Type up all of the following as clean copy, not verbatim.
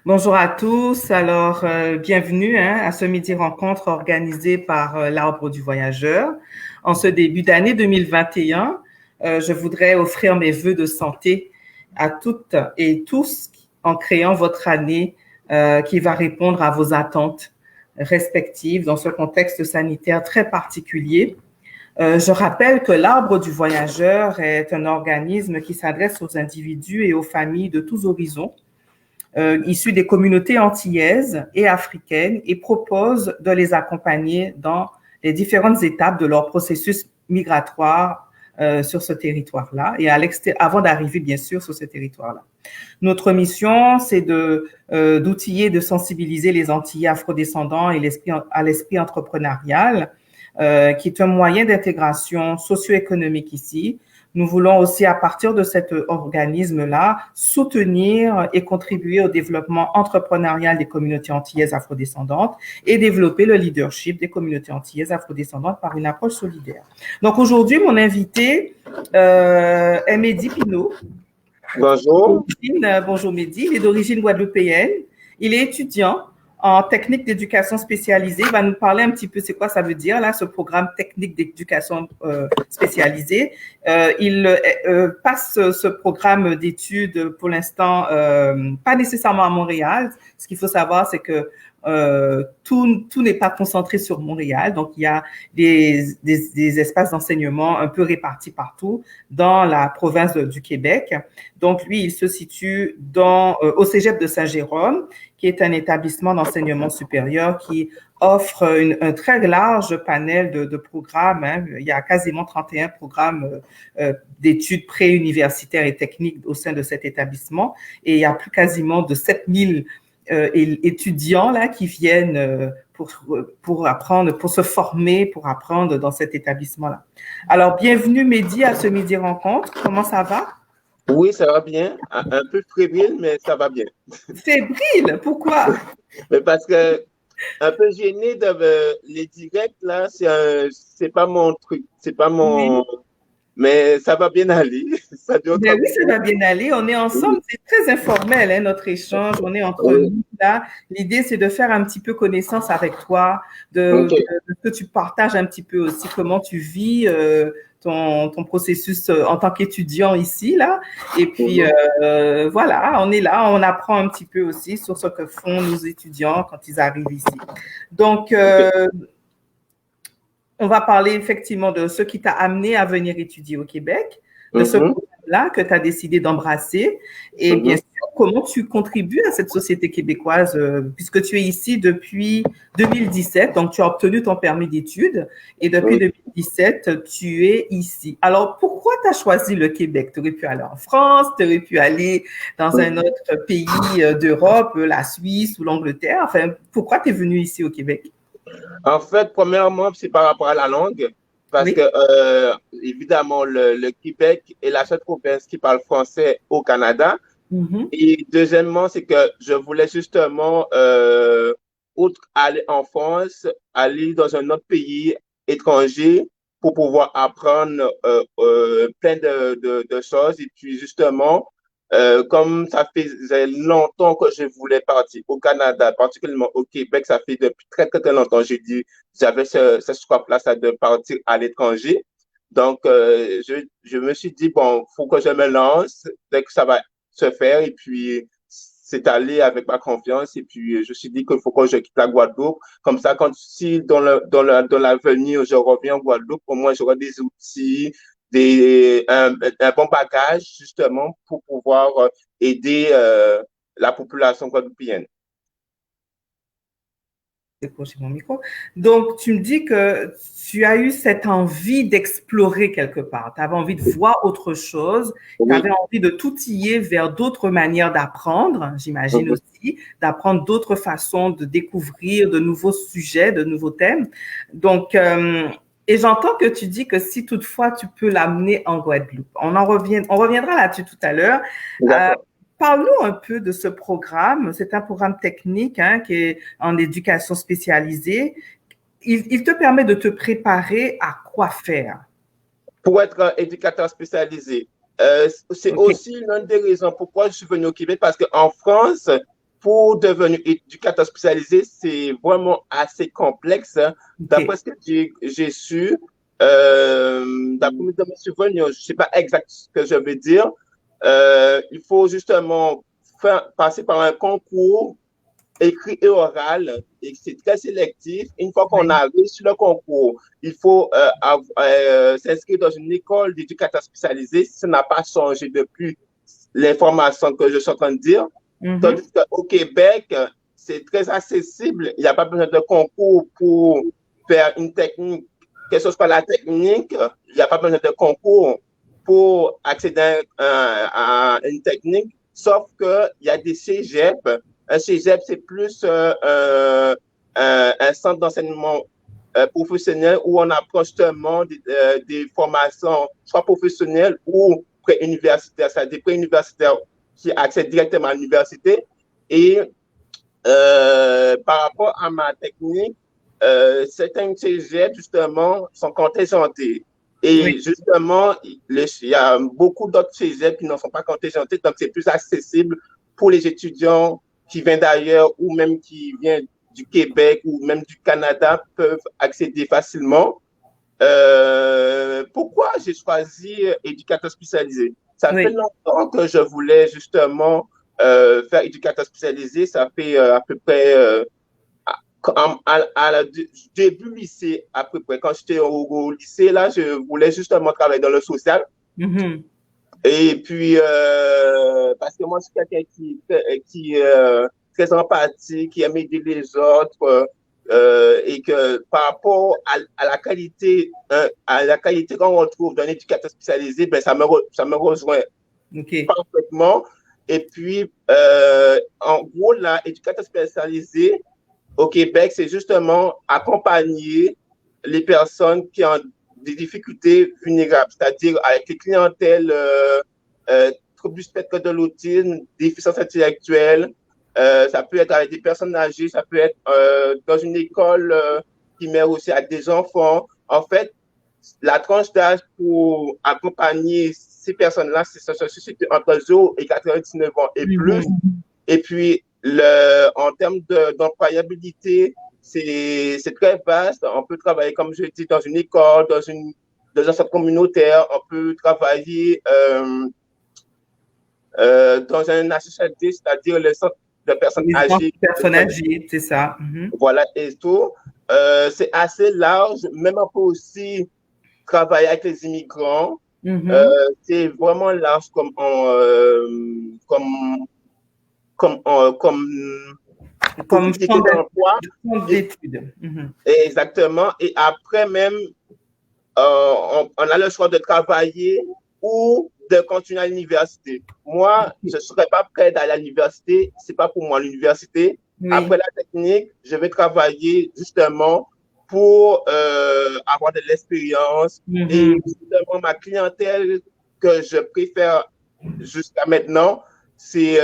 Bonjour à tous. Alors, bienvenue à ce midi rencontre organisé par l'Arbre du Voyageur. En ce début d'année 2021, je voudrais offrir mes vœux de santé à toutes et tous en créant votre année qui va répondre à vos attentes respectives dans ce contexte sanitaire très particulier. Je rappelle que l'Arbre du Voyageur est un organisme qui s'adresse aux individus et aux familles de tous horizons issus des communautés antillaises et africaines et propose de les accompagner dans les différentes étapes de leur processus migratoire sur ce territoire-là et avant d'arriver bien sûr sur ce territoire-là. Notre mission, c'est d'outiller, de sensibiliser les Antillais afrodescendants et à l'esprit entrepreneurial, qui est un moyen d'intégration socio-économique ici. Nous voulons aussi, à partir de cet organisme-là, soutenir et contribuer au développement entrepreneurial des communautés antillaises afrodescendantes et développer le leadership des communautés antillaises afrodescendantes par une approche solidaire. Donc aujourd'hui, mon invité est Mehdi Pinault. Bonjour. Bonjour Mehdi, il est d'origine guadeloupéenne. Il est étudiant en technique d'éducation spécialisée. Il va nous parler un petit peu c'est quoi ça veut dire, là, ce programme technique d'éducation spécialisée. Il passe ce programme d'études pour l'instant pas nécessairement à Montréal. Ce qu'il faut savoir, c'est que tout n'est pas concentré sur Montréal. Donc, il y a des espaces d'enseignement un peu répartis partout dans la province du Québec. Donc, lui, il se situe au Cégep de Saint-Jérôme, qui est un établissement d'enseignement supérieur qui offre un très large panel de programmes. Il y a quasiment 31 programmes d'études préuniversitaires et techniques au sein de cet établissement. Et il y a plus quasiment de 7000 étudiants là qui viennent pour apprendre, pour se former, pour apprendre dans cet établissement-là. Alors, bienvenue Mehdi à ce Midi Rencontre. Comment ça va? Oui, ça va bien. Un peu fébrile, mais ça va bien. Fébrile? Pourquoi? Mais parce que un peu gêné de les directs, là, c'est pas mon truc. C'est pas mon. Oui. Mais ça va bien aller. Ça dure Ben oui, ça va bien aller. On est ensemble. C'est très informel, notre échange. On est entre nous là. L'idée, c'est de faire un petit peu connaissance avec toi, de que tu partages un petit peu aussi comment tu vis ton processus en tant qu'étudiant ici, là. Et puis, voilà, on est là. On apprend un petit peu aussi sur ce que font nos étudiants quand ils arrivent ici. Donc, on va parler effectivement de ce qui t'a amené à venir étudier au Québec, de ce programme-là que tu as décidé d'embrasser et bien sûr, comment tu contribues à cette société québécoise puisque tu es ici depuis 2017, donc tu as obtenu ton permis d'études et depuis 2017, tu es ici. Alors, pourquoi tu as choisi le Québec? Tu aurais pu aller en France, tu aurais pu aller dans un autre pays d'Europe, la Suisse ou l'Angleterre. Enfin, pourquoi tu es venu ici au Québec? En fait, premièrement, c'est par rapport à la langue, parce que évidemment, le Québec est la seule province qui parle français au Canada. Et deuxièmement, c'est que je voulais justement, outre aller en France, aller dans un autre pays étranger pour pouvoir apprendre plein de choses. Et puis justement, comme ça faisait longtemps que je voulais partir au Canada, particulièrement au Québec, ça fait depuis très, très, très longtemps, j'avais ce soif-là, ça de partir à l'étranger. Donc, je me suis dit, bon, faut que je me lance dès que ça va se faire. Et puis, c'est allé avec ma confiance. Et puis, je me suis dit qu'il faut que je quitte la Guadeloupe. Comme ça, si dans l'avenir, je reviens en Guadeloupe, au moins, j'aurai des outils, un bon bagage justement pour pouvoir aider la population guadeloupéenne. Décrocher mon micro. Donc, tu me dis que tu as eu cette envie d'explorer quelque part. Tu avais envie de voir autre chose. Tu avais envie de t'outiller vers d'autres manières d'apprendre, j'imagine aussi, d'apprendre d'autres façons de découvrir de nouveaux sujets, de nouveaux thèmes. Donc, et j'entends que tu dis que si toutefois tu peux l'amener en Guadeloupe. On reviendra là-dessus tout à l'heure. Parle-nous un peu de ce programme. C'est un programme technique qui est en éducation spécialisée. Il te permet de te préparer à quoi faire? Pour être éducateur spécialisé. C'est aussi l'une des raisons pourquoi je suis venu au Québec, parce qu'en France, pour devenir éducateur spécialisé, c'est vraiment assez complexe. D'après ce que j'ai su, d'après mes souvenirs, je ne sais pas exactement ce que je veux dire. Il faut justement passer par un concours écrit et oral, et c'est très sélectif. Une fois qu'on arrive sur le concours, il faut s'inscrire dans une école d'éducateur spécialisé. Ça n'a pas changé depuis l'information que je suis en train de dire. Tandis qu'au Québec, c'est très accessible. Il n'y a pas besoin de concours pour faire une technique, quelle que soit la technique. Il n'y a pas besoin de concours pour accéder à une technique, sauf qu'il y a des cégeps. Un cégep, c'est plus un centre d'enseignement professionnel où on approche justement des formations, soit professionnelles ou pré-universitaires, c'est-à-dire des pré-universitaires qui accèdent directement à l'université. Et par rapport à ma technique, certains cégeps, justement, sont contingentés. Et justement, il y a beaucoup d'autres cégeps qui ne sont pas contingentés, donc c'est plus accessible pour les étudiants qui viennent d'ailleurs ou même qui viennent du Québec ou même du Canada peuvent accéder facilement. Pourquoi j'ai choisi éducateur spécialisé? Ça fait longtemps que je voulais justement faire éducateur spécialisé. Ça fait à peu près début lycée, à peu près. Quand j'étais au lycée, là, je voulais justement travailler dans le social. Et puis, parce que moi, je suis quelqu'un qui très empathique, qui aime aider les autres, et que par rapport à la qualité qu'on retrouve dans l'éducateur spécialisé, ben, ça me rejoint parfaitement. Et puis, en gros, l'éducateur spécialisé au Québec, c'est justement accompagner les personnes qui ont des difficultés vulnérables, c'est-à-dire avec les clientèles troubles du spectre de l'autisme, déficience intellectuelle. Ça peut être avec des personnes âgées, ça peut être dans une école primaire aussi avec des enfants. En fait, la tranche d'âge pour accompagner ces personnes-là, c'est entre 0 et 99 ans et plus. Et puis, en termes d'employabilité, c'est très vaste. On peut travailler, comme je dis, dans une école, dans un centre communautaire. On peut travailler dans un HHLD, c'est-à-dire le centre de personnes âgées. Personnes âgées, c'est ça. Voilà, et tout. C'est assez large. Même on peut aussi travailler avec les immigrants. C'est vraiment large comme champ d'études. Exactement. Et après même, on a le choix de travailler ou de continuer à l'université. Moi, je ne serais pas prêt d'aller à l'université. Ce n'est pas pour moi l'université. Après la technique, je vais travailler justement pour avoir de l'expérience. Et justement, ma clientèle que je préfère jusqu'à maintenant, c'est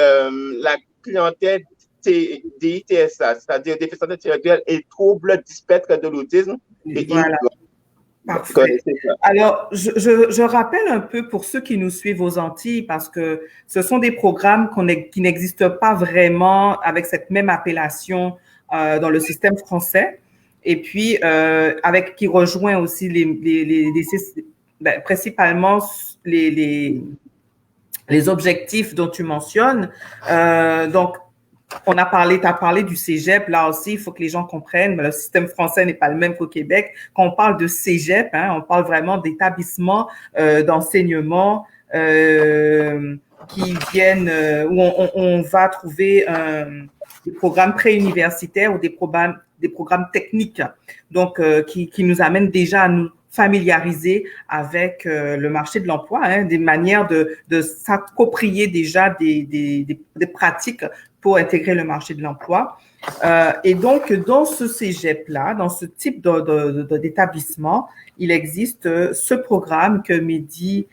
la clientèle DITSA, c'est-à-dire déficience intellectuelle et troubles du spectre de l'autisme. Voilà. Parfait. Alors, je rappelle un peu pour ceux qui nous suivent aux Antilles, parce que ce sont des programmes qui n'existent pas vraiment avec cette même appellation dans le système français, et puis qui rejoint aussi principalement les objectifs dont tu mentionnes. Donc, tu as parlé du cégep. Là aussi, il faut que les gens comprennent, mais le système français n'est pas le même qu'au Québec. Quand on parle de cégep, on parle vraiment d'établissements d'enseignement qui viennent, où on va trouver des programmes préuniversitaires ou des programmes techniques, donc qui nous amènent déjà à nous familiariser avec le marché de l'emploi, des manières de s'approprier déjà des pratiques pour intégrer le marché de l'emploi. Et donc, dans ce cégep-là, dans ce type d'établissement, il existe ce programme que Mehdi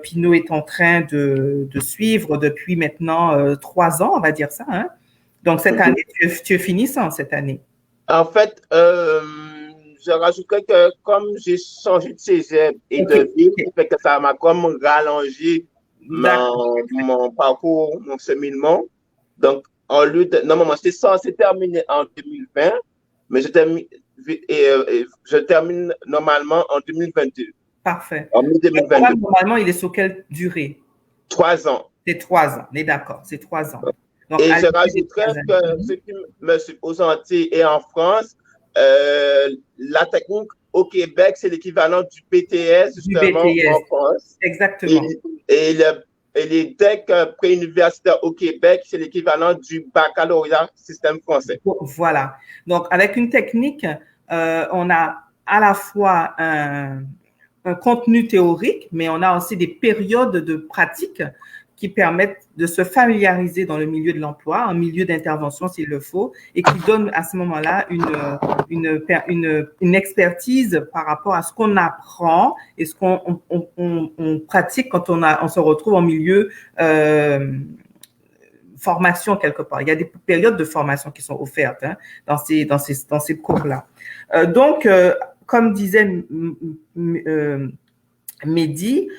Pinault est en train de suivre depuis maintenant 3 ans, on va dire ça. Donc, cette année, tu es finissant cette année. En fait, je rajouterais que comme j'ai changé de cégep et de ville, fait que ça m'a comme rallongé mon parcours, mon cheminement. Donc, normalement, c'est censé terminer en 2020, mais je termine normalement en 2022. Parfait. En mai Le programme, 2022. normalement, il est sur quelle durée? 3 ans. C'est 3 ans. On est d'accord, c'est 3 ans. Donc, Et à je l'issue des rajouterais 3 années. que ce qui me suit aux Antilles et en France, la technique au Québec, c'est l'équivalent du BTS, Du justement, BTS, en France. Et, exactement. et, et les DEC préuniversitaires au Québec, c'est l'équivalent du baccalauréat système français. Voilà. Donc, avec une technique, on a à la fois un contenu théorique, mais on a aussi des périodes de pratique qui permettent de se familiariser dans le milieu de l'emploi, un milieu d'intervention s'il le faut, et qui donnent à ce moment-là une expertise par rapport à ce qu'on apprend et ce qu'on pratique quand on se retrouve en milieu formation quelque part. Il y a des périodes de formation qui sont offertes dans ces cours-là. Donc, comme disait Mehdi,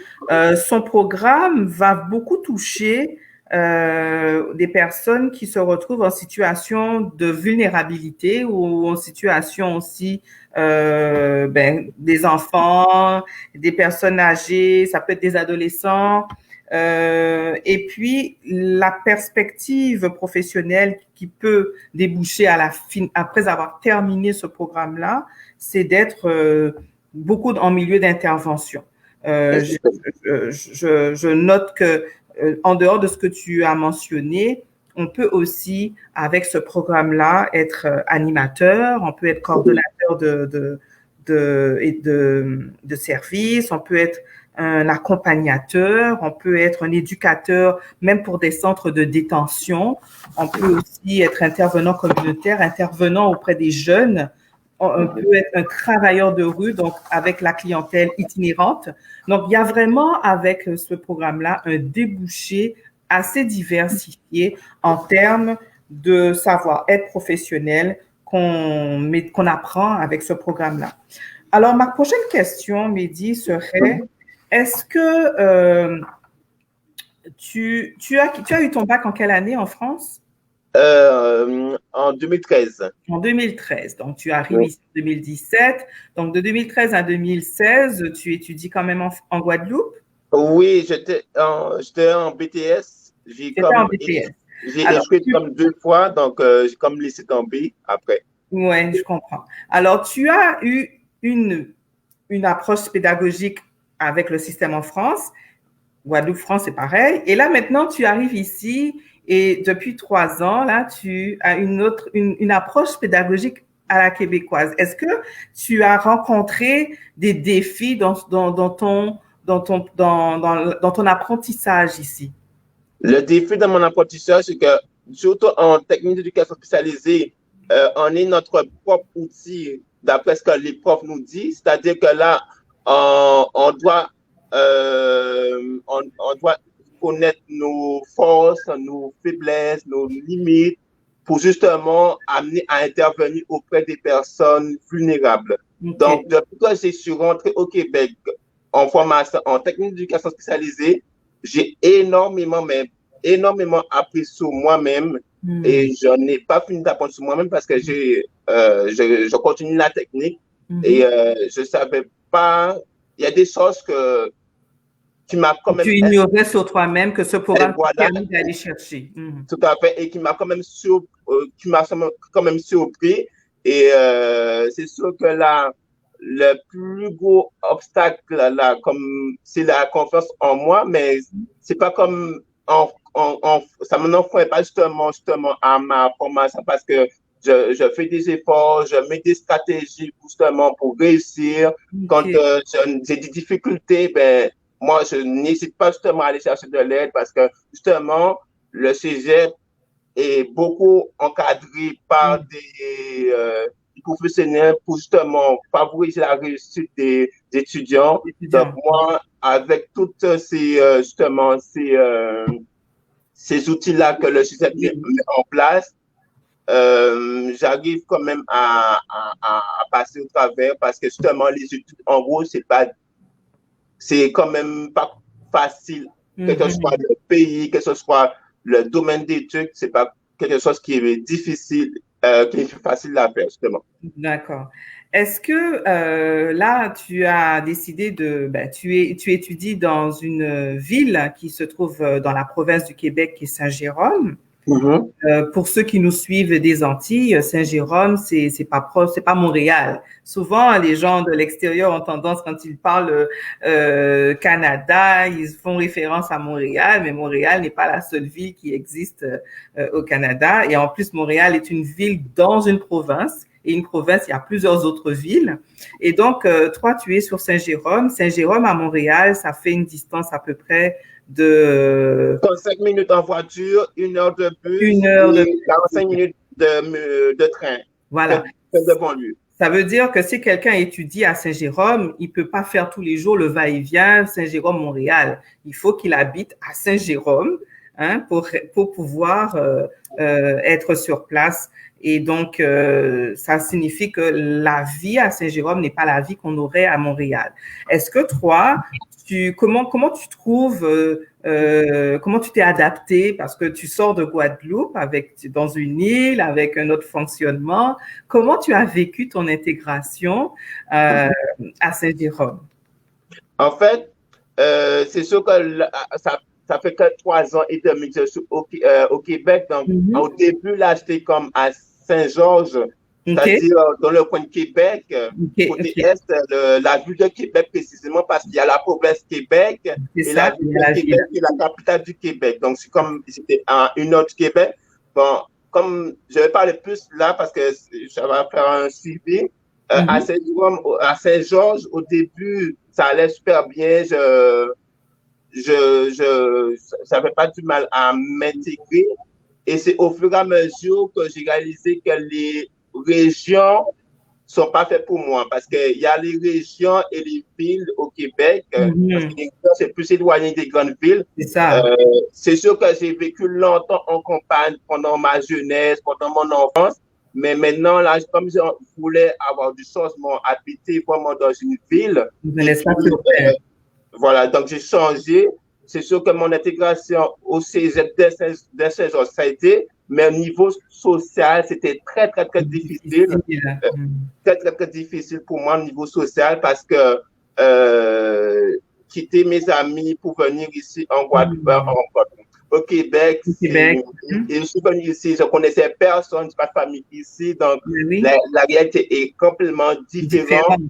son programme va beaucoup toucher des personnes qui se retrouvent en situation de vulnérabilité ou en situation aussi des enfants, des personnes âgées, ça peut être des adolescents. Et puis, la perspective professionnelle qui peut déboucher à la fin, après avoir terminé ce programme-là, c'est d'être beaucoup en milieu d'intervention. Je note que, en dehors de ce que tu as mentionné, on peut aussi, avec ce programme-là, être animateur, on peut être coordonnateur de services, on peut être un accompagnateur, on peut être un éducateur, même pour des centres de détention. On peut aussi être intervenant communautaire, intervenant auprès des jeunes. On peut être un travailleur de rue, donc avec la clientèle itinérante. Donc, il y a vraiment, avec ce programme-là, un débouché assez diversifié en termes de savoir-être professionnel qu'on apprend avec ce programme-là. Alors, ma prochaine question, Mehdi, serait, est-ce que tu as eu ton bac en quelle année en France? En 2013. En 2013. Donc, tu arrives ici en 2017. Donc, de 2013 à 2016, tu étudies quand même en Guadeloupe? Oui, j'étais en BTS. J'étais en BTS. J'ai échoué comme 2 fois, donc j'ai comme laissé tomber après. Oui, je comprends. Alors, tu as eu une approche pédagogique avec le système en France. Guadeloupe, France, c'est pareil. Et là, maintenant, tu arrives ici et depuis 3 ans, là, tu as une approche pédagogique à la québécoise. Est-ce que tu as rencontré des défis dans ton apprentissage ici? Le défi de mon apprentissage, c'est que, surtout en technique d'éducation spécialisée, on est notre propre outil d'après ce que les profs nous disent. C'est-à-dire que là, on doit connaître nos forces, nos faiblesses, nos limites pour justement amener à intervenir auprès des personnes vulnérables. Okay. Donc, depuis que je suis rentré au Québec en formation en technique d'éducation spécialisée, j'ai énormément appris sur moi-même et je n'ai pas fini d'apprendre sur moi-même parce que je continue la technique et je savais pas, il y a des choses qui m'a quand même... Tu ignorais sur toi-même que ce programme t'a permis d'aller chercher. Tout à fait, et qui m'a quand même surpris. Et c'est sûr que là, le plus gros obstacle, là, comme c'est la confiance en moi, mais c'est pas comme ça me n'enfreint pas justement à ma formation parce que je fais des efforts, je mets des stratégies justement pour réussir. Okay. Quand j'ai des difficultés, ben moi, je n'hésite pas justement à aller chercher de l'aide parce que justement, le cégep est beaucoup encadré par des professionnels pour justement favoriser la réussite des étudiants. Donc, moi, avec toutes ces outils-là que le cégep met en place, j'arrive quand même à passer au travers parce que justement, les études, en gros, c'est quand même pas facile, que ce soit le pays, que ce soit le domaine d'études, c'est pas quelque chose qui est difficile, qui est facile à faire, justement. D'accord. Est-ce que là, tu as décidé tu étudies dans une ville qui se trouve dans la province du Québec, qui est Saint-Jérôme. Pour ceux qui nous suivent des Antilles, Saint-Jérôme, c'est pas proche, c'est pas Montréal. Souvent, les gens de l'extérieur ont tendance, quand ils parlent Canada, ils font référence à Montréal, mais Montréal n'est pas la seule ville qui existe au Canada. Et en plus, Montréal est une ville dans une province. Et une province, il y a plusieurs autres villes. Et donc, toi, tu es sur Saint-Jérôme. Saint-Jérôme à Montréal, ça fait une distance à peu près de 5 minutes en voiture, 1 heure de bus, 45 minutes de train. Voilà. Devant lui. Ça veut dire que si quelqu'un étudie à Saint-Jérôme, il peut pas faire tous les jours le va-et-vient Saint-Jérôme-Montréal. Il faut qu'il habite à Saint-Jérôme pour pouvoir être sur place. Et donc, ça signifie que la vie à Saint-Jérôme n'est pas la vie qu'on aurait à Montréal. Est-ce que toi, comment tu trouves, comment tu t'es adapté parce que tu sors de Guadeloupe dans une île avec un autre fonctionnement. Comment tu as vécu ton intégration à Saint-Jérôme? En fait, c'est sûr que ça fait que 3 ans et demi que je suis au Québec. Donc, au début, là, j'étais comme à Saint-Georges, c'est-à-dire dans le coin de Québec, côté est, la ville de Québec précisément, parce qu'il y a la province Québec et la ville de Québec qui est la capitale du Québec. Donc, c'est comme c'était une autre Québec. Bon, comme je vais parler plus là parce que ça va faire un suivi. À Saint-Georges, au début, ça allait super bien. Ça n'avait pas du mal à m'intégrer. Et c'est au fur et à mesure que j'ai réalisé que les régions sont pas faites pour moi parce qu'il y a les régions et les villes au Québec. Parce que c'est plus éloigné des grandes villes. C'est ça. C'est sûr que j'ai vécu longtemps en campagne pendant ma jeunesse, pendant mon enfance. Mais maintenant, là, comme je voulais avoir du changement, habiter vraiment dans une ville. Voilà, donc j'ai changé. C'est sûr que mon intégration au Cégep de Saint-Georges, ça a été, mais au niveau social, c'était très, très, très difficile. Très, très, très difficile pour moi au niveau social parce que quitter mes amis pour venir ici en Guadeloupe, au Québec, et je suis venu ici, je connaissais personne, pas de famille ici, donc la réalité est complètement différente.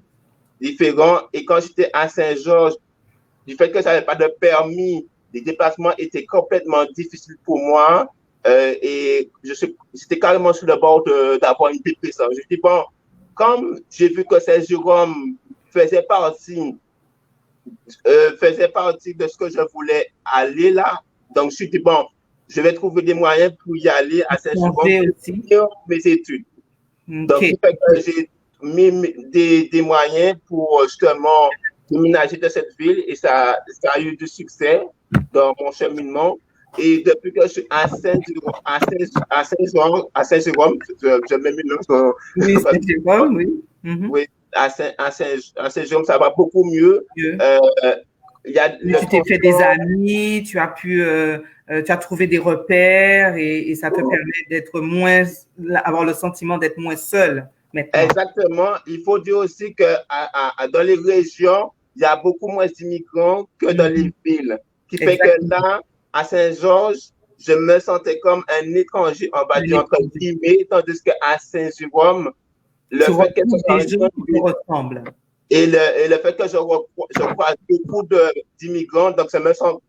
Et quand j'étais à Saint-Georges, du fait que ça n'avait pas de permis, les déplacements étaient complètement difficiles pour moi. Et j'étais carrément sur le bord d'avoir une dépression. Je dis, bon, comme j'ai vu que Saint-Jérôme faisait partie de ce que je voulais aller là, donc je me suis dit, bon, je vais trouver des moyens pour y aller à Saint-Jérôme pour finir mes études. Donc, j'ai mis des moyens pour justement déménager de cette ville et ça a eu du succès dans mon cheminement. Et depuis que je suis à Saint-Jérôme, je mets mes noms. Oui, Saint-Jérôme, oui. Oui, à Saint-Jérôme, ça va beaucoup mieux. Tu t'es fait des amis, tu as trouvé des repères et ça te permet avoir le sentiment d'être moins seul. Maintenant. Exactement. Il faut dire aussi que dans les régions, il y a beaucoup moins d'immigrants que dans les villes. Qui fait que là, à Saint-Georges, je me sentais comme un étranger, on va dire entre guillemets, tandis qu'à Saint-Jérôme, le fait que je ressemble. Et le fait que je croise beaucoup d'immigrants, donc je me sens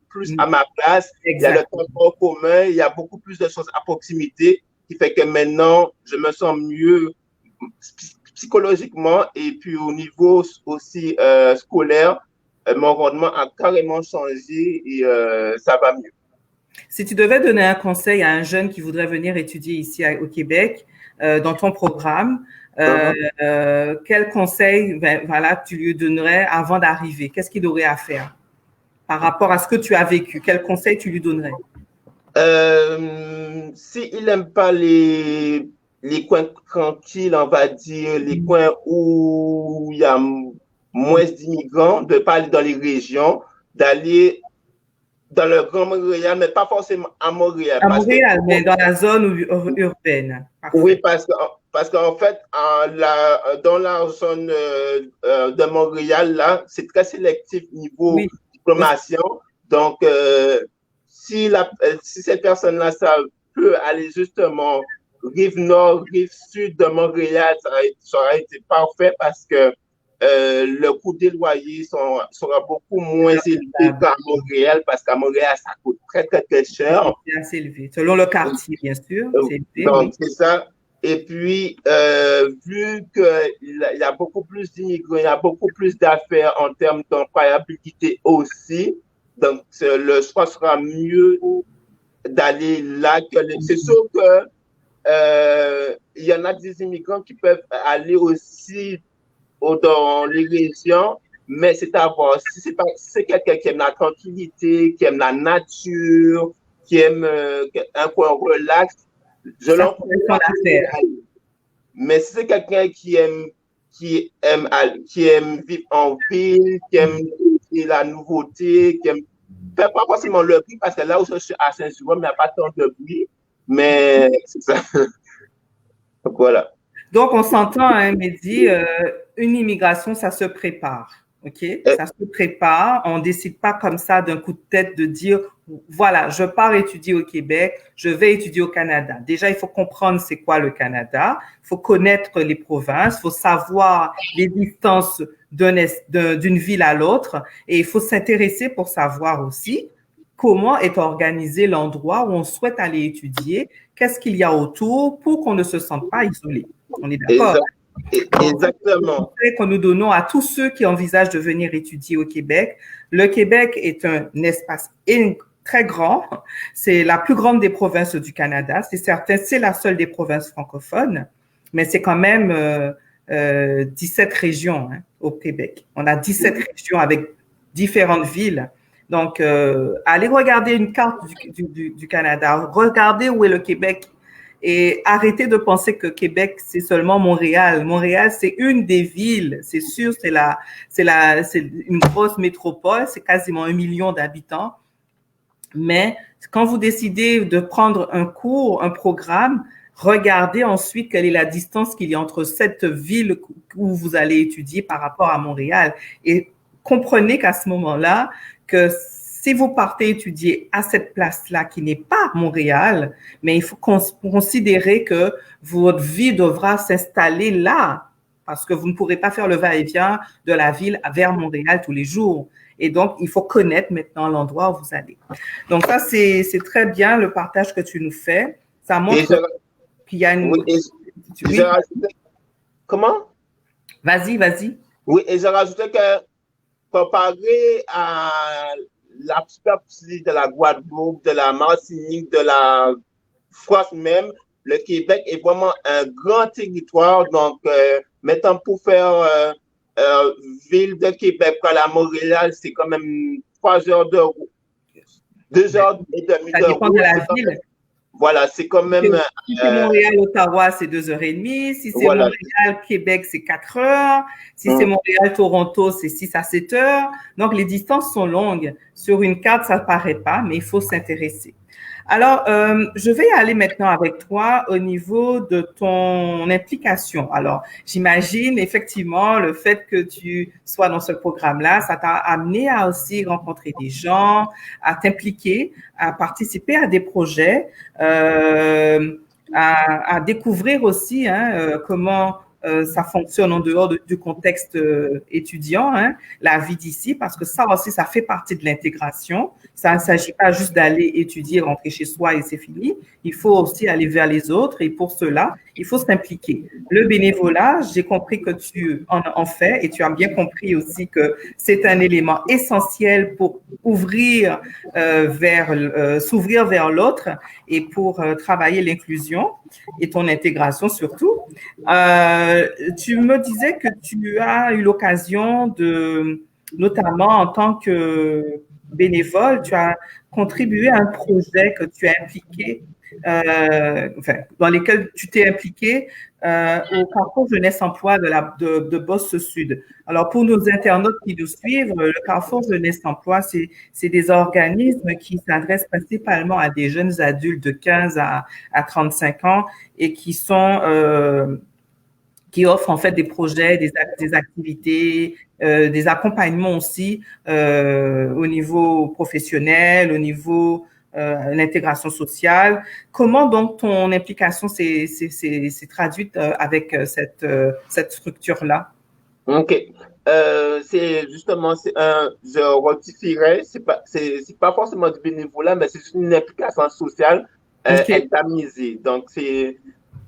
plus à ma place. Il y a le transport commun, il y a beaucoup plus de choses à proximité, qui fait que maintenant, je me sens mieux psychologiquement et puis au niveau aussi scolaire, mon rendement a carrément changé et ça va mieux. Si tu devais donner un conseil à un jeune qui voudrait venir étudier ici au Québec, dans ton programme, quel conseil tu lui donnerais avant d'arriver? Qu'est-ce qu'il aurait à faire par rapport à ce que tu as vécu? Quel conseil tu lui donnerais? S'il n'aime pas les coins tranquilles, on va dire, les coins où il y a moins d'immigrants, de ne pas aller dans les régions, d'aller dans le Grand Montréal, mais pas forcément à Montréal. À Montréal, mais dans la zone urbaine. Parfait. Oui, parce qu'en fait, dans la zone de Montréal, là, c'est très sélectif niveau diplomation. Donc, si cette personne-là, ça peut aller justement rive nord, rive sud de Montréal, ça aurait été parfait parce que le coût des loyers sera beaucoup moins élevé qu'à Montréal parce qu'à Montréal, ça coûte très, très, très cher. C'est assez élevé. Selon le quartier, bien sûr. Donc, c'est ça. Et puis, vu qu'il y a beaucoup plus d'immigrants, il y a beaucoup plus d'affaires en termes d'employabilité aussi, donc le choix sera mieux d'aller là que c'est sûr que il y en a des immigrants qui peuvent aller aussi dans les régions, mais c'est à voir. Si c'est quelqu'un qui aime la tranquillité, qui aime la nature, qui aime un coin relax, je l'encourage. Mais si c'est quelqu'un qui aime vivre en ville, qui aime la nouveauté, qui aime pas forcément le bruit, parce que là où je suis à Saint-Jérôme, il n'y a pas tant de bruit, mais c'est ça. Donc, voilà. Donc, on s'entend, hein, Mehdi, une immigration, ça se prépare, OK? Ça se prépare. On ne décide pas comme ça d'un coup de tête de dire, voilà, je pars étudier au Québec, je vais étudier au Canada. Déjà, il faut comprendre c'est quoi le Canada. Il faut connaître les provinces. Il faut savoir les distances d'une ville à l'autre. Et il faut s'intéresser pour savoir aussi comment est organisé l'endroit où on souhaite aller étudier, qu'est-ce qu'il y a autour pour qu'on ne se sente pas isolé. On est d'accord? Exactement. C'est que nous donnons à tous ceux qui envisagent de venir étudier au Québec. Le Québec est un espace très grand. C'est la plus grande des provinces du Canada. C'est certain, c'est la seule des provinces francophones, mais c'est quand même 17 régions au Québec. On a 17 régions avec différentes villes. Donc, allez regarder une carte du Canada. Regardez où est le Québec. Et arrêtez de penser que Québec, c'est seulement Montréal. Montréal, c'est une des villes. C'est sûr, c'est une grosse métropole. C'est quasiment 1 million d'habitants. Mais quand vous décidez de prendre un cours, un programme, regardez ensuite quelle est la distance qu'il y a entre cette ville où vous allez étudier par rapport à Montréal. Et comprenez qu'à ce moment-là, que si vous partez étudier à cette place-là qui n'est pas Montréal, mais il faut considérer que votre vie devra s'installer là parce que vous ne pourrez pas faire le va-et-vient de la ville vers Montréal tous les jours. Et donc, il faut connaître maintenant l'endroit où vous allez. Donc, ça, c'est très bien le partage que tu nous fais. Ça montre qu'il y a une… Oui, comment? Vas-y. Oui, et j'ai rajouté que comparé à la superficie de la Guadeloupe, de la Martinique, de la France même, le Québec est vraiment un grand territoire. Donc, maintenant, pour faire ville de Québec à la Montréal, c'est quand même 3 heures de route, 2 heures et demie de route. Ça dépend de la ville. Voilà, c'est quand même… Si c'est Montréal-Ottawa, c'est 2h30. Si c'est Montréal-Québec, c'est 4 heures. Si c'est Montréal-Toronto, c'est 6 à 7 heures. Donc, les distances sont longues. Sur une carte, ça ne paraît pas, mais il faut s'intéresser. Alors, je vais aller maintenant avec toi au niveau de ton implication. Alors, j'imagine effectivement le fait que tu sois dans ce programme-là, ça t'a amené à aussi rencontrer des gens, à t'impliquer, à participer à des projets, à découvrir aussi comment ça fonctionne en dehors du contexte étudiant, la vie d'ici, parce que ça aussi, ça fait partie de l'intégration. Ça ne s'agit pas juste d'aller étudier, rentrer chez soi et c'est fini. Il faut aussi aller vers les autres et pour cela, il faut s'impliquer. Le bénévolat, j'ai compris que tu en fais et tu as bien compris aussi que c'est un élément essentiel pour s'ouvrir vers l'autre et pour travailler l'inclusion et ton intégration surtout. Tu me disais que tu as eu l'occasion notamment en tant que bénévole, tu as contribué à un projet que tu as impliqué dans lesquels tu t'es impliqué au Carrefour Jeunesse Emploi de Bosse Sud. Alors, pour nos internautes qui nous suivent, le Carrefour Jeunesse Emploi, c'est des organismes qui s'adressent principalement à des jeunes adultes de 15 à 35 ans et qui offrent en fait des projets, des activités, des accompagnements aussi au niveau professionnel, au niveau l'intégration sociale. Comment donc ton implication s'est traduite avec cette structure-là? OK. C'est justement, je rectifierais, c'est pas forcément du bénévolat, mais c'est juste une implication sociale examisée. Donc, c'est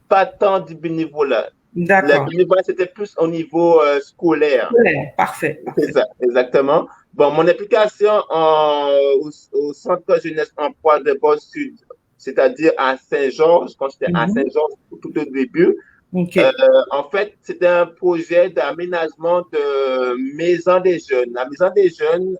pas tant du bénévolat. Le bénévolat, c'était plus au niveau scolaire. Parfait. C'est ça, exactement. Bon, mon implication au Centre Jeunesse Emploi de Bosse-Sud, c'est-à-dire à Saint-Georges, quand j'étais à Saint-Georges tout au début, en fait, c'était un projet d'aménagement de maison des jeunes. La maison des jeunes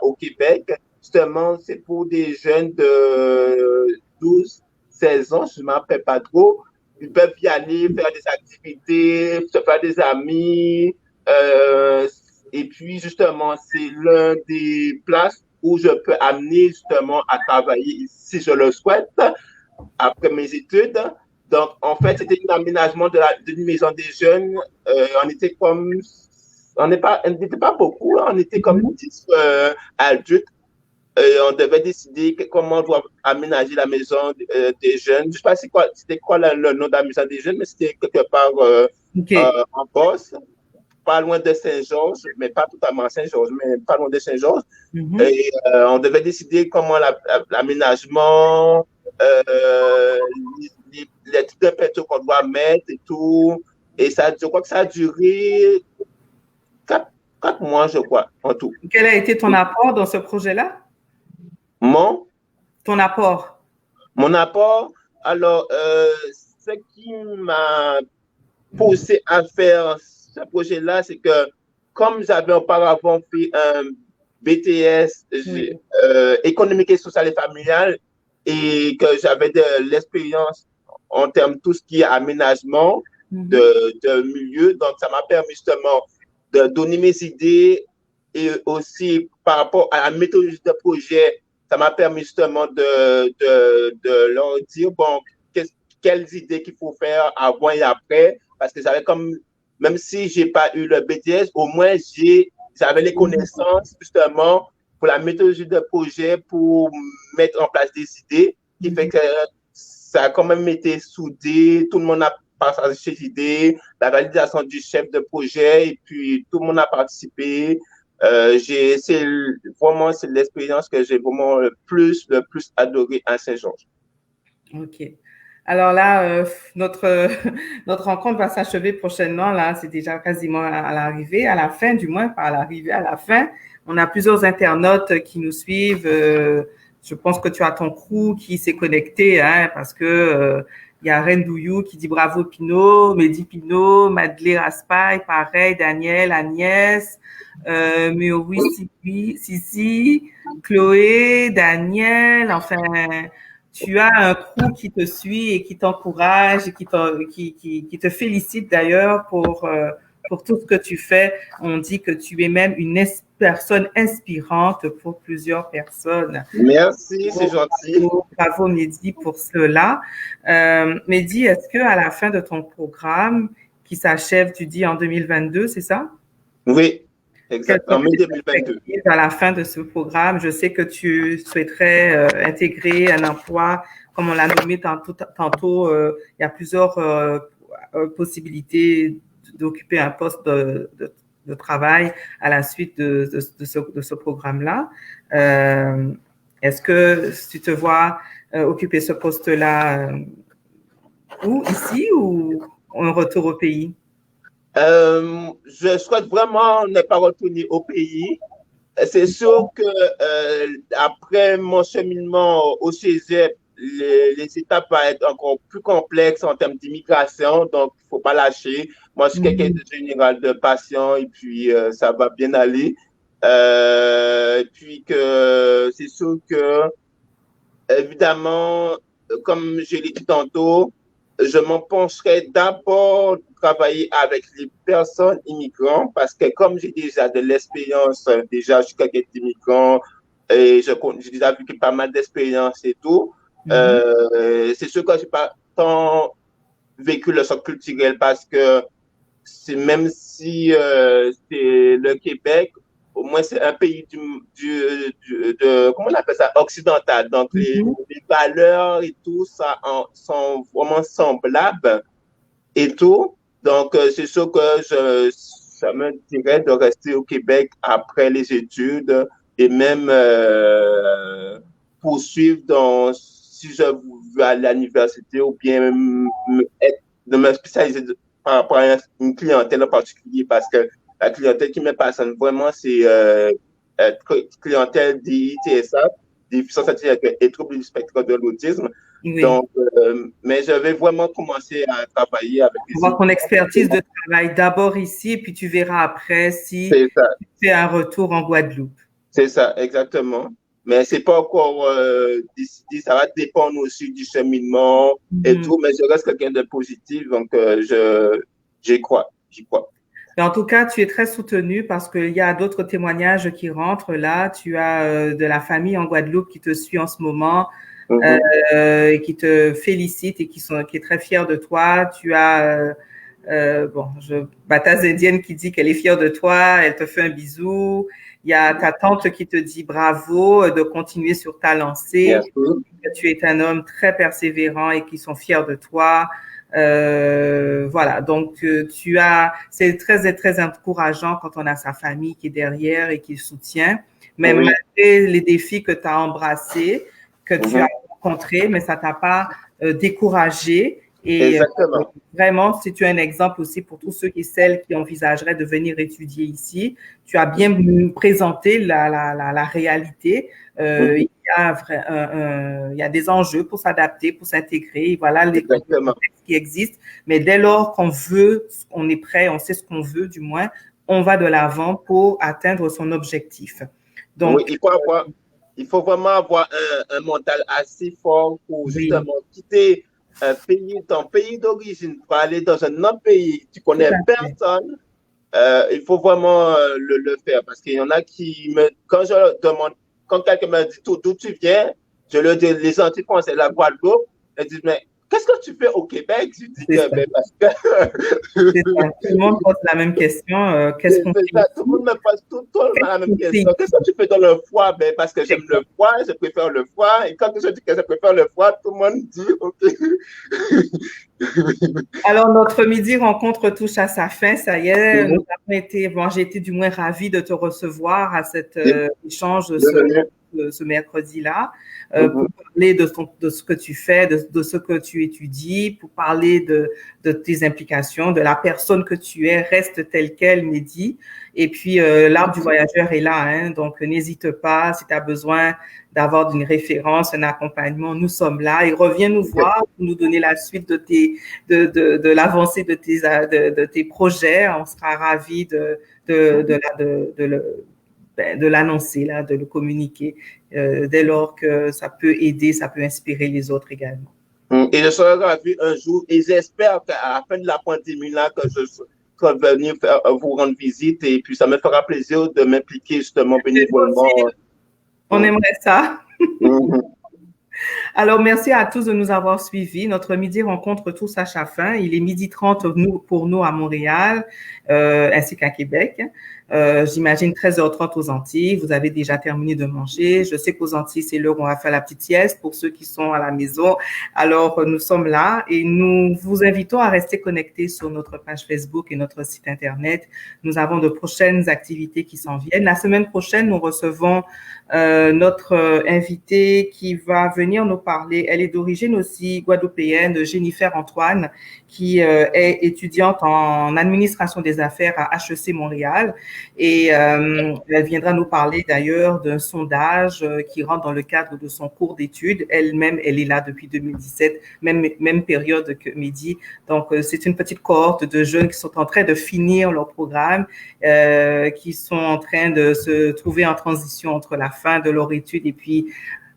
au Québec, justement, c'est pour des jeunes de 12, 16 ans, je ne m'en rappelle pas trop. Ils peuvent y aller, faire des activités, se faire des amis. Et puis, justement, c'est l'un des places où je peux amener justement à travailler, si je le souhaite, après mes études. Donc, en fait, c'était un aménagement d'une maison des jeunes. On était n'était pas beaucoup, on était comme 10 adultes. On devait décider comment on doit aménager la maison des jeunes. Je ne sais pas c'était quoi le nom de la maison des jeunes, mais c'était quelque part en Bosse, pas loin de Saint-Georges, mais pas totalement Saint-Georges, mais pas loin de Saint-Georges. Et on devait décider comment l'aménagement, les types de peinture qu'on doit mettre et tout. Et ça, je crois que ça a duré 4 mois, je crois, en tout. Quel a été ton apport dans ce projet-là? Ton apport? Mon apport, alors, ce qui m'a poussé à faire ce projet-là, c'est que comme j'avais auparavant fait un BTS économique et social et familial et que j'avais de l'expérience en termes de tout ce qui est aménagement de milieu, donc ça m'a permis justement de donner mes idées et aussi par rapport à la méthodologie de projet, ça m'a permis justement de leur dire, bon, quelles idées qu'il faut faire avant et après, parce que j'avais comme, même si j'ai pas eu le BTS, au moins j'avais les connaissances justement pour la méthodologie de projet, pour mettre en place des idées, qui fait que ça a quand même été soudé, tout le monde a partagé ses idées, la validation du chef de projet, et puis tout le monde a participé. C'est l'expérience que j'ai vraiment le plus adoré à Saint-Georges. OK. Alors là, notre rencontre va s'achever prochainement. Là, c'est déjà quasiment à l'arrivée, à la fin, du moins, pas à l'arrivée, à la fin. On a plusieurs internautes qui nous suivent. Je pense que tu as ton crew qui s'est connecté, hein, parce que il y a Reine Douillou qui dit bravo Pinot, Mehdi Pinot, Madeleine Raspail, pareil, Daniel, Agnès, mais oui, Sissi, Chloé, Daniel, enfin, tu as un crew qui te suit et qui t'encourage et qui te félicite d'ailleurs pour tout ce que tu fais. On dit que tu es même une personne inspirante pour plusieurs personnes. Merci, c'est gentil. Bravo Mehdi pour cela. Mehdi, est-ce que à la fin de ton programme qui s'achève, tu dis en 2022, c'est ça? Oui, exactement, en mai 2022. À la fin de ce programme, je sais que tu souhaiterais intégrer un emploi, comme on l'a nommé tantôt, il y a plusieurs possibilités d'occuper un poste de travail à la suite de ce programme-là. Est-ce que tu te vois occuper ce poste-là ici ou en retour au pays? Je souhaite vraiment ne pas retourner au pays. C'est sûr que après mon cheminement au Cégep, les étapes vont être encore plus complexes en termes d'immigration, donc il ne faut pas lâcher. Moi, je suis quelqu'un de général, de patient, et puis ça va bien aller. Et puis que c'est sûr que, évidemment, comme je l'ai dit tantôt, je m'en pencherai d'abord travailler avec les personnes immigrantes parce que comme j'ai déjà de l'expérience, déjà je suis quelqu'un d'immigrant et j'ai déjà vécu pas mal d'expérience et tout, c'est sûr que j'ai pas tant vécu le choc culturel parce que même si c'est le Québec, au moins c'est un pays comment on appelle ça, occidental. Donc les valeurs et tout ça sont vraiment semblables et tout. Donc c'est sûr que ça me dirait de rester au Québec après les études et même poursuivre si je veux aller à l'université ou bien de me spécialiser par rapport à une clientèle en particulier parce que la clientèle qui me passionne vraiment, c'est clientèle d'ITSA, déficience intellectuelle et troubles du spectre de l'autisme. Oui. Donc, mais je vais vraiment commencer à travailler avec les avoir ton expertise de travail d'abord ici, et puis tu verras après si tu fais un retour en Guadeloupe. C'est ça, exactement. Mais c'est pas encore décidé, ça va dépendre aussi du cheminement et tout, mais je reste quelqu'un de positif, donc j'y crois. En tout cas, tu es très soutenu parce qu'il y a d'autres témoignages qui rentrent là. Tu as de la famille en Guadeloupe qui te suit en ce moment, et qui te félicite et qui est très fière de toi. Tu as Bataz Indienne qui dit qu'elle est fière de toi, elle te fait un bisou. Il y a ta tante qui te dit bravo de continuer sur ta lancée. Tu es un homme très persévérant et qui sont fiers de toi. Voilà, donc c'est très très encourageant quand on a sa famille qui est derrière et qui soutient, même malgré les défis que tu as embrassés, que tu as rencontrés, mais ça t'a pas découragé. Et vraiment, si tu es un exemple aussi pour tous ceux et celles qui envisageraient de venir étudier ici, tu as bien présenté la réalité. Il y a des enjeux pour s'adapter, pour s'intégrer. Voilà les contextes qui existent. Mais dès lors qu'on veut, on est prêt, on sait ce qu'on veut, du moins, on va de l'avant pour atteindre son objectif. Donc, oui, il faut vraiment avoir un mental assez fort pour justement quitter ton pays d'origine pour aller dans un autre pays. Tu connais personne. Il faut vraiment le faire parce qu'il y en a quand je leur demande, quand quelqu'un me dit d'où tu viens, je leur dis les Antilles françaises, la Guadeloupe. Ils disent, mais qu'est-ce que tu fais au Québec? Je dis parce que. Tout le monde pose la même question. Qu'est-ce qu'on fait? Tout le monde me pose tout la même question. Qu'est-ce que tu fais dans le froid? Ben, parce que j'aime le froid, je préfère le froid. Et quand je dis que je préfère le froid, tout le monde dit OK. Alors, notre midi rencontre touche à sa fin. Ça y est, nous avons j'ai été du moins ravie de te recevoir à cet échange ce mercredi-là, pour parler de ce que tu fais, de ce que tu étudies, pour parler de tes implications, de la personne que tu es, reste telle qu'elle, Mehdi. Et puis, l'Arbre du voyageur est là, hein, donc n'hésite pas, si tu as besoin d'avoir une référence, un accompagnement, nous sommes là. Et reviens nous voir pour nous donner la suite de l'avancée de tes projets. On sera ravis de l'annoncer, là, de le communiquer, dès lors que ça peut aider, ça peut inspirer les autres également. Et je serai ravi un jour, et j'espère qu'à la fin de la pandémie, là, que je serai venir vous rendre visite, et puis ça me fera plaisir de m'impliquer justement bénévolement. On aimerait ça. Alors, merci à tous de nous avoir suivis. Notre midi rencontre touche à sa fin. Il est 12h30 pour nous à Montréal, ainsi qu'à Québec. J'imagine 13h30 aux Antilles. Vous avez déjà terminé de manger. Je sais qu'aux Antilles, c'est l'heure où on va faire la petite sieste pour ceux qui sont à la maison. Alors, nous sommes là et nous vous invitons à rester connectés sur notre page Facebook et notre site Internet. Nous avons de prochaines activités qui s'en viennent. La semaine prochaine, nous recevons notre invitée qui va venir nous parler. Elle est d'origine aussi guadeloupéenne, Jennifer Antoine, qui est étudiante en administration des affaires à HEC Montréal. Et elle viendra nous parler d'ailleurs d'un sondage qui rentre dans le cadre de son cours d'études. Elle-même, elle est là depuis 2017, même période que Mehdi. Donc, c'est une petite cohorte de jeunes qui sont en train de finir leur programme, qui sont en train de se trouver en transition entre la fin de leur étude et puis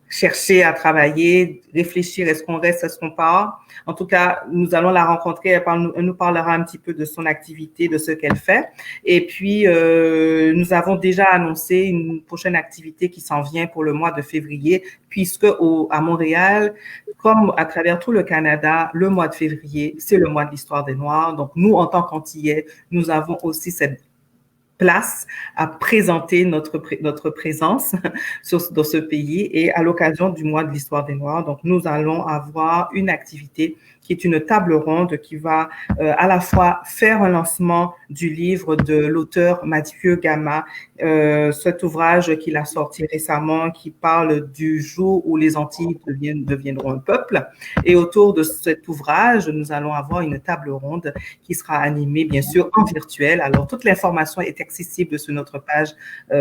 chercher à travailler, réfléchir, est-ce qu'on reste, est-ce qu'on part. En tout cas, nous allons la rencontrer, elle nous parlera un petit peu de son activité, de ce qu'elle fait. Et puis, nous avons déjà annoncé une prochaine activité qui s'en vient pour le mois de février, puisque à Montréal, comme à travers tout le Canada, le mois de février, c'est le mois de l'histoire des Noirs. Donc, nous, en tant qu'Antillais, nous avons aussi cette place à présenter notre présence dans ce pays et à l'occasion du mois de l'histoire des Noirs. Donc, nous allons avoir une activité qui est une table ronde qui va à la fois faire un lancement du livre de l'auteur Mathieu Gama, cet ouvrage qu'il a sorti récemment qui parle du jour où les Antilles deviendront un peuple. Et autour de cet ouvrage, nous allons avoir une table ronde qui sera animée, bien sûr, en virtuel. Alors, toute l'information est accessible sur notre page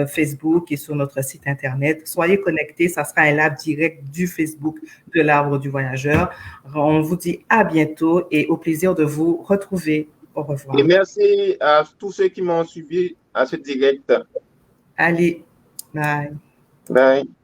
Facebook et sur notre site Internet. Soyez connectés, ça sera un live direct du Facebook de l'Arbre du Voyageur. On vous dit à bientôt et au plaisir de vous retrouver. Au revoir. Et merci à tous ceux qui m'ont suivi à ce direct. Allez, bye. Bye.